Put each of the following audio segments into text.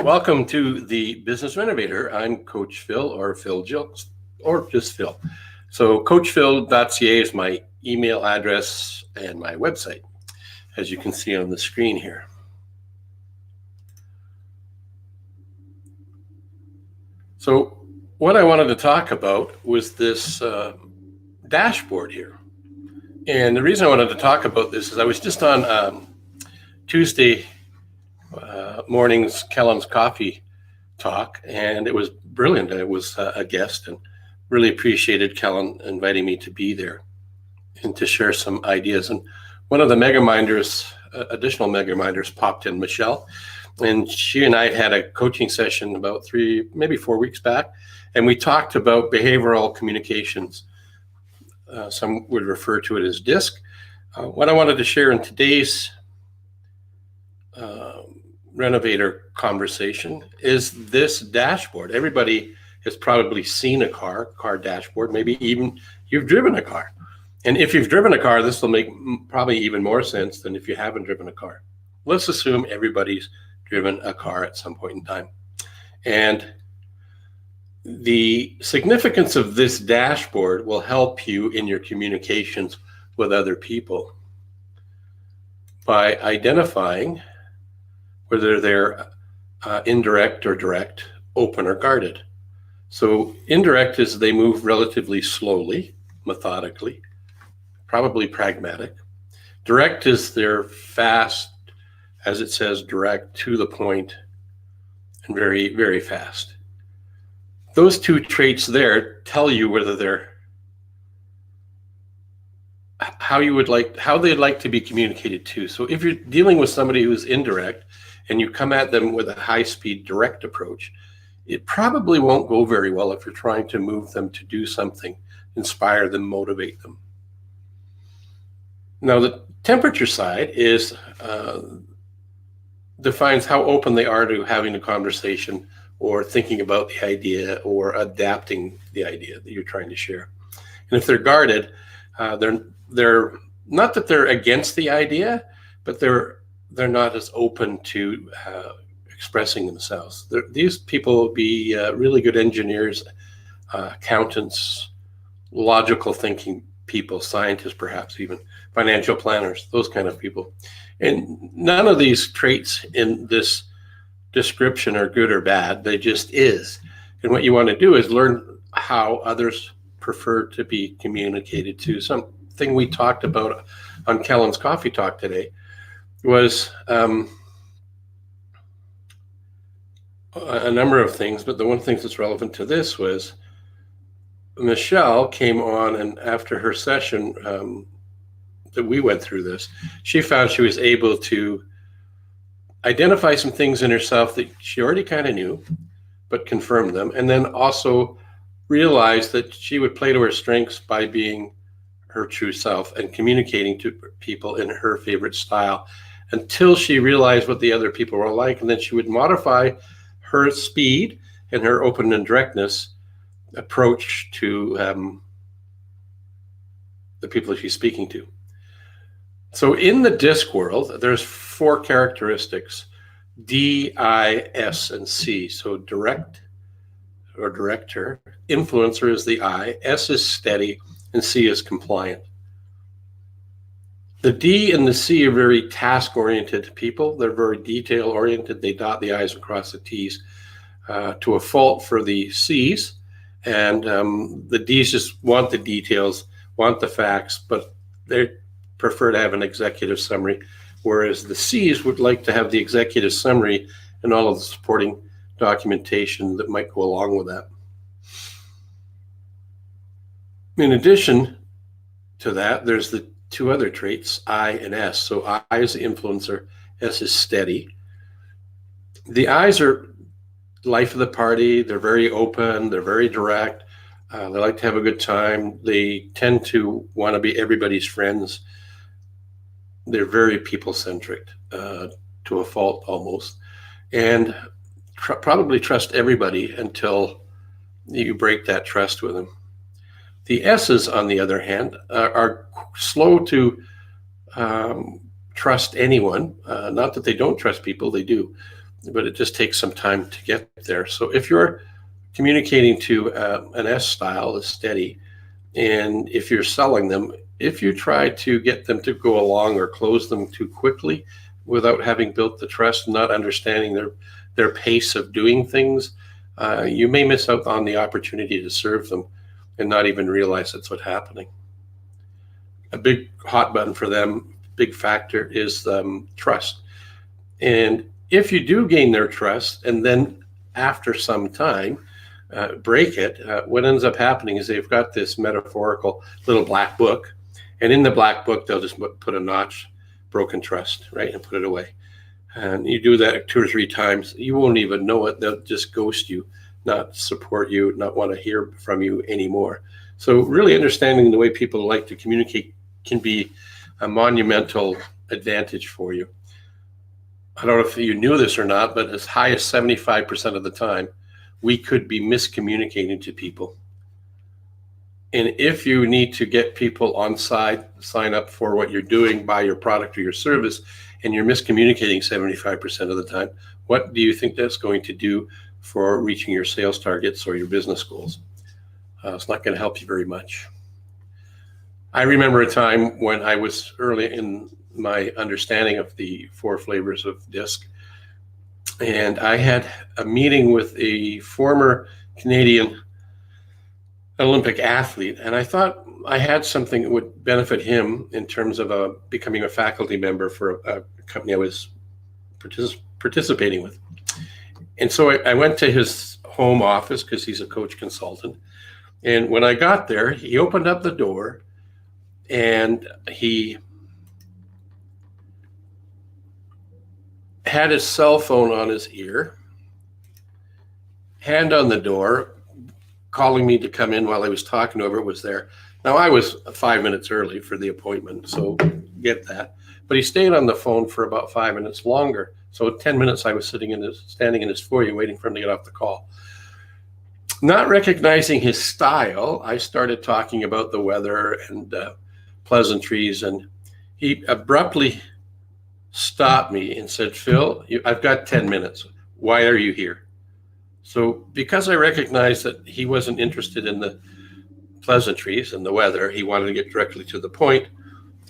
Welcome to the Business Renovator. I'm Coach Phil, or Phil Jilks, or just Phil. So coachphil.ca is my email address and my website, as you can see on the screen here. So what I wanted to talk about was this dashboard here. And the reason I wanted to talk about this is I was just on Tuesday morning's Kellen's Coffee talk, and it was brilliant. I was a guest and really appreciated Kellen inviting me to be there and to share some ideas. And one of the additional megaminders popped in, Michelle, and she and I had a coaching session about 3, maybe 4 weeks back, and we talked about behavioral communications. Some would refer to it as DISC. What I wanted to share in today's renovator conversation is this dashboard. Everybody has probably seen a car dashboard, maybe even you've driven a car. And if you've driven a car, this will make probably even more sense than if you haven't driven a car. Let's assume everybody's driven a car at some point in time. And the significance of this dashboard will help you in your communications with other people by identifying whether they're indirect or direct, open or guarded. So indirect is they move relatively slowly, methodically, probably pragmatic. Direct is they're fast, as it says, direct, to the point, and very, very fast. Those two traits there tell you whether they're how they'd like to be communicated to. So if you're dealing with somebody who's indirect and you come at them with a high-speed direct approach, it probably won't go very well if you're trying to move them to do something, inspire them, motivate them. Now, the temperature side is defines how open they are to having a conversation or thinking about the idea or adapting the idea that you're trying to share. And if they're guarded, they're not that they're against the idea, but they're not as open to expressing themselves. These people will be really good engineers, accountants, logical thinking people, scientists, perhaps even financial planners, those kind of people. And none of these traits in this description are good or bad. They just is. And what you want to do is learn how others prefer to be communicated to. Something we talked about on Kellen's Coffee Talk today was a number of things, but the one thing that's relevant to this was Michelle came on, and after her session that we went through this, she found she was able to identify some things in herself that she already kind of knew, but confirmed them, and then also realized that she would play to her strengths by being her true self and communicating to people in her favorite style until she realized what the other people were like, and then she would modify her speed and her open and directness approach to the people she's speaking to. So in the DISC world, there's 4 characteristics: D, I, S, and C. So direct or director, influencer is the I, S is steady, and C is compliant. The D and the C are very task-oriented people. They're very detail-oriented. They dot the I's and cross the T's to a fault for the C's. And the D's just want the details, want the facts, but they prefer to have an executive summary, whereas the C's would like to have the executive summary and all of the supporting documentation that might go along with that. In addition to that, there's the 2 other traits, I and S. So I is the influencer, S is steady. The I's are life of the party. They're very open. They're very direct. They like to have a good time. They tend to want to be everybody's friends. They're very people-centric to a fault almost, and probably trust everybody until you break that trust with them. The S's, on the other hand, are slow to trust anyone. Not that they don't trust people, they do. but it just takes some time to get there. So if you're communicating to an S style, a steady, and if you're selling them, if you try to get them to go along or close them too quickly without having built the trust, not understanding their pace of doing things, you may miss out on the opportunity to serve them and not even realize that's what's happening. A big hot button for them, big factor, is trust. And if you do gain their trust and then after some time break it, what ends up happening is they've got this metaphorical little black book, and in the black book they'll just put a notch, broken trust, right, and put it away. And you do that 2 or 3 times, you won't even know it. They'll just ghost you, not support you, not want to hear from you anymore. So really understanding the way people like to communicate can be a monumental advantage for you. I don't know if you knew this or not, but as high as 75% of the time, we could be miscommunicating to people. And if you need to get people on side, sign up for what you're doing, buy your product or your service, and you're miscommunicating 75% of the time, what do you think that's going to do for reaching your sales targets or your business goals? It's not going to help you very much. I remember a time when I was early in my understanding of the 4 flavors of DISC, and I had a meeting with a former Canadian Olympic athlete, and I thought I had something that would benefit him in terms of becoming a faculty member for a company I was participating with. And so I went to his home office because he's a coach consultant. And when I got there, he opened up the door and he had his cell phone on his ear, hand on the door, calling me to come in while I was talking to whoever was there. Now, I was 5 minutes early for the appointment, so get that. But he stayed on the phone for about 5 minutes longer. So 10 minutes I was standing in his foyer waiting for him to get off the call. Not recognizing his style, I started talking about the weather and pleasantries, and he abruptly stopped me and said, "Phil, I've got 10 minutes. Why are you here?" So because I recognized that he wasn't interested in the pleasantries and the weather, he wanted to get directly to the point,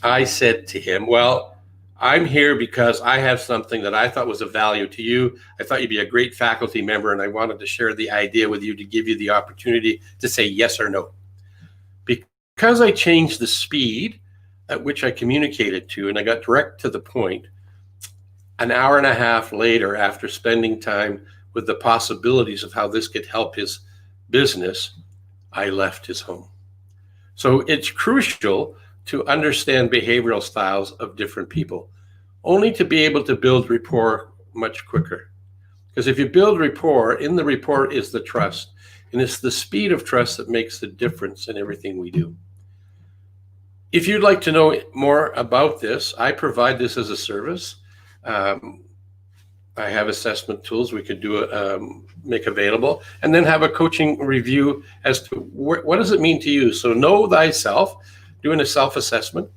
I said to him, "Well, I'm here because I have something that I thought was of value to you. I thought you'd be a great faculty member, and I wanted to share the idea with you to give you the opportunity to say yes or no." Because I changed the speed at which I communicated to, and I got direct to the point, an hour and a half later, after spending time with the possibilities of how this could help his business, I left his home. So it's crucial to understand behavioral styles of different people, only to be able to build rapport much quicker. Because if you build rapport, in the rapport is the trust. And it's the speed of trust that makes the difference in everything we do. If you'd like to know more about this, I provide this as a service. I have assessment tools we could make available, and then have a coaching review as to what does it mean to you. So know thyself, doing a self-assessment.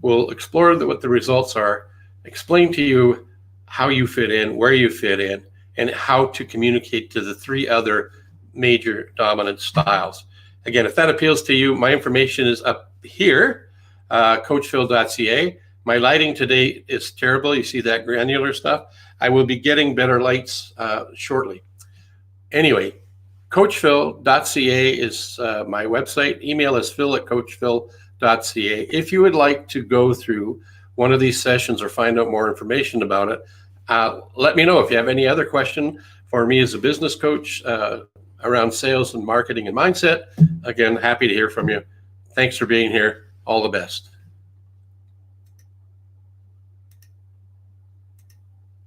We'll explore what the results are, explain to you how you fit in, where you fit in, and how to communicate to the 3 other major dominant styles. Again, if that appeals to you, my information is up here, coachphil.ca. My lighting today is terrible. You see that granular stuff? I will be getting better lights shortly. Anyway, coachphil.ca is my website. Email is phil@coachphil.ca. If you would like to go through one of these sessions or find out more information about it, let me know. If you have any other question for me as a business coach around sales and marketing and mindset, again, happy to hear from you. Thanks for being here. All the best.